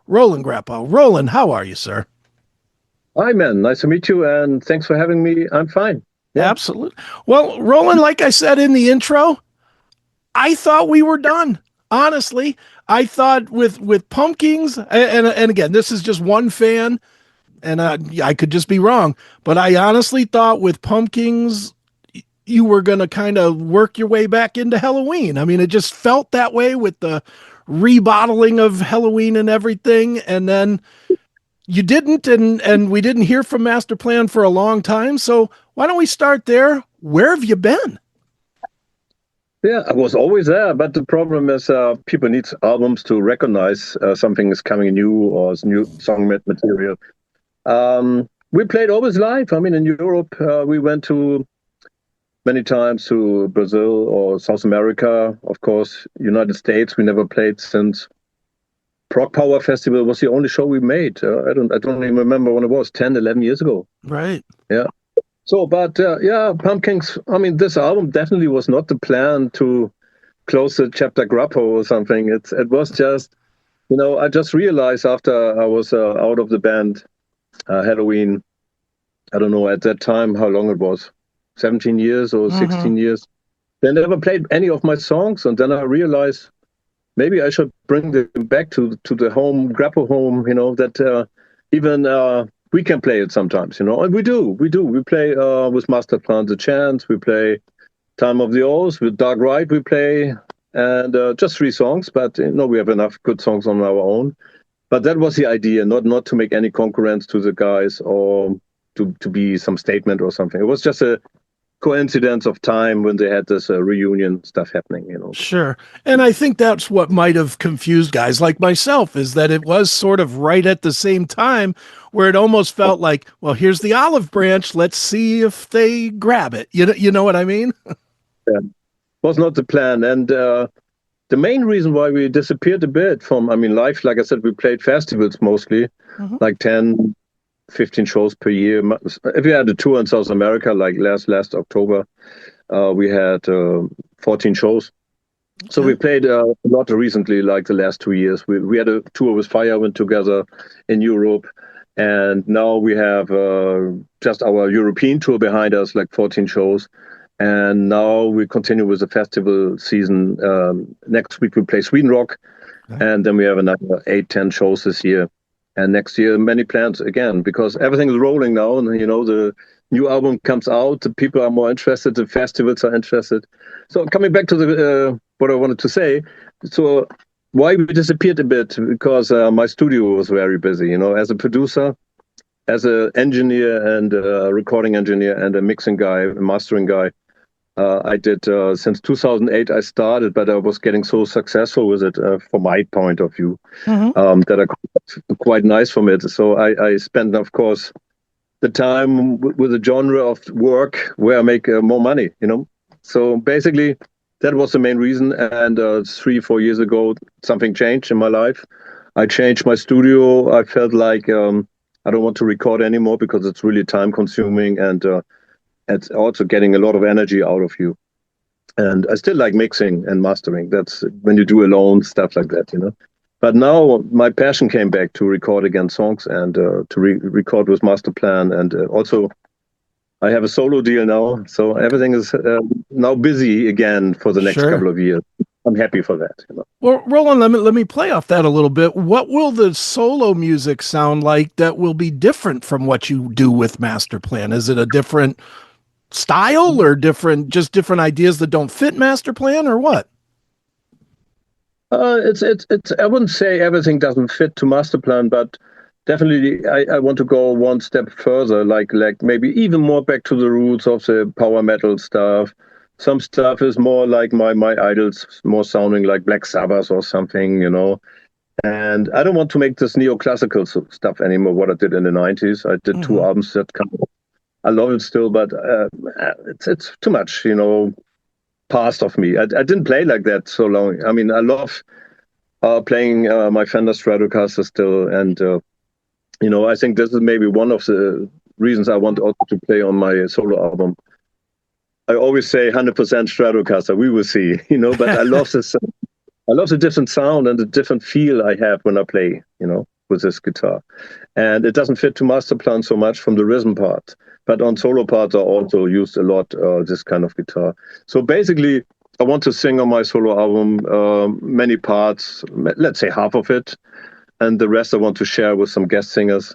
Roland Grapow. Roland, how are you, sir? Hi, man. Nice to meet you, and thanks for having me. I'm fine. Yeah. Absolutely. Well, Roland, like I said in the intro, I thought we were done. Honestly, I thought with Pumpkins, and again, this is just one fan, and I could just be wrong, but I honestly thought with Pumpkins, you were going to kind of work your way back into Halloween. I mean, it just felt that way with the rebottling of Halloween and everything, and then you didn't, and we didn't hear from Masterplan for a long time. So why don't we start there? Where have you been? Yeah, I was always there, but the problem is people need albums to recognize something is coming new or is new song material. We played always live. I mean, in Europe, we went to many times to Brazil or South America. Of course, United States, we never played since Prog Power Festival was the only show we made. I don't even remember when it was, 10, 11 years ago. Right. Yeah. So, but yeah, Pumpkins. I mean, this album definitely was not the plan to close the chapter Grapow or something. It was just, I just realized after I was out of the band, Halloween. I don't know at that time how long it was, 17 years or Mm-hmm. 16 years. They never played any of my songs, and then I realized maybe I should bring them back to the home, Grapow home. That even we can play it sometimes. And we do. We play with Masterplan, The Chance. We play Time of the O's with Dark Ride. We play and just three songs, but we have enough good songs on our own. But that was the idea, not to make any concurrence to the guys or to be some statement or something. It was just a coincidence of time when they had this reunion stuff happening. Sure. And I think that's what might have confused guys like myself is that it was sort of right at the same time where it almost felt like, well, here's the olive branch. Let's see if they grab it. You know what I mean? Yeah, was not the plan. And the main reason why we disappeared a bit from, I mean, live, like I said, we played festivals mostly, Mhm. like 10, 15 shows per year. If we had a tour in South America, like last October, we had 14 shows. So Okay. we played a lot recently, like the last 2 years. We had a tour with Firewind together in Europe. And now we have just our European tour behind us, like 14 shows. And now we continue with the festival season. Next week we play Sweden Rock, Okay. and then we have another 8, 10 shows this year. And next year, many plans again, because everything is rolling now. And, the new album comes out, the people are more interested, the festivals are interested. So coming back to the what I wanted to say, so why we disappeared a bit, because my studio was very busy, as a producer, as an engineer and a recording engineer and a mixing guy, a mastering guy. I did since 2008. I started, but I was getting so successful with it from my point of view Mhm. that I quite nice from it. So I spent, of course, the time with the genre of work where I make more money. So basically, that was the main reason. And 3, 4 years ago, something changed in my life. I changed my studio. I felt like I don't want to record anymore because it's really time consuming and it's also getting a lot of energy out of you. And I still like mixing and mastering. That's when you do alone, stuff like that. But now my passion came back to record again songs and to record with Masterplan. And also, I have a solo deal now. So Okay. everything is now busy again for the next Sure. couple of years. I'm happy for that. Well, Roland, let me play off that a little bit. What will the solo music sound like that will be different from what you do with Masterplan? Is it a different style or just different ideas that don't fit Masterplan or what? It's. I wouldn't say everything doesn't fit to Masterplan, but definitely I want to go one step further, like maybe even more back to the roots of the power metal stuff. Some stuff is more like my idols, more sounding like Black Sabbath or something. And I don't want to make this neoclassical stuff anymore. What I did in the '90s, I did two Hmm. albums that come. I love it still, but it's too much. Past of me. I didn't play like that so long. I mean, I love playing my Fender Stratocaster still. And, I think this is maybe one of the reasons I want also to play on my solo album. I always say 100% Stratocaster. We will see. But I love this. I love the different sound and the different feel I have when I play. with this guitar. And it doesn't fit to Masterplan so much from the rhythm part. But on solo parts, I also used a lot this kind of guitar. So basically, I want to sing on my solo album many parts, let's say half of it. And the rest I want to share with some guest singers,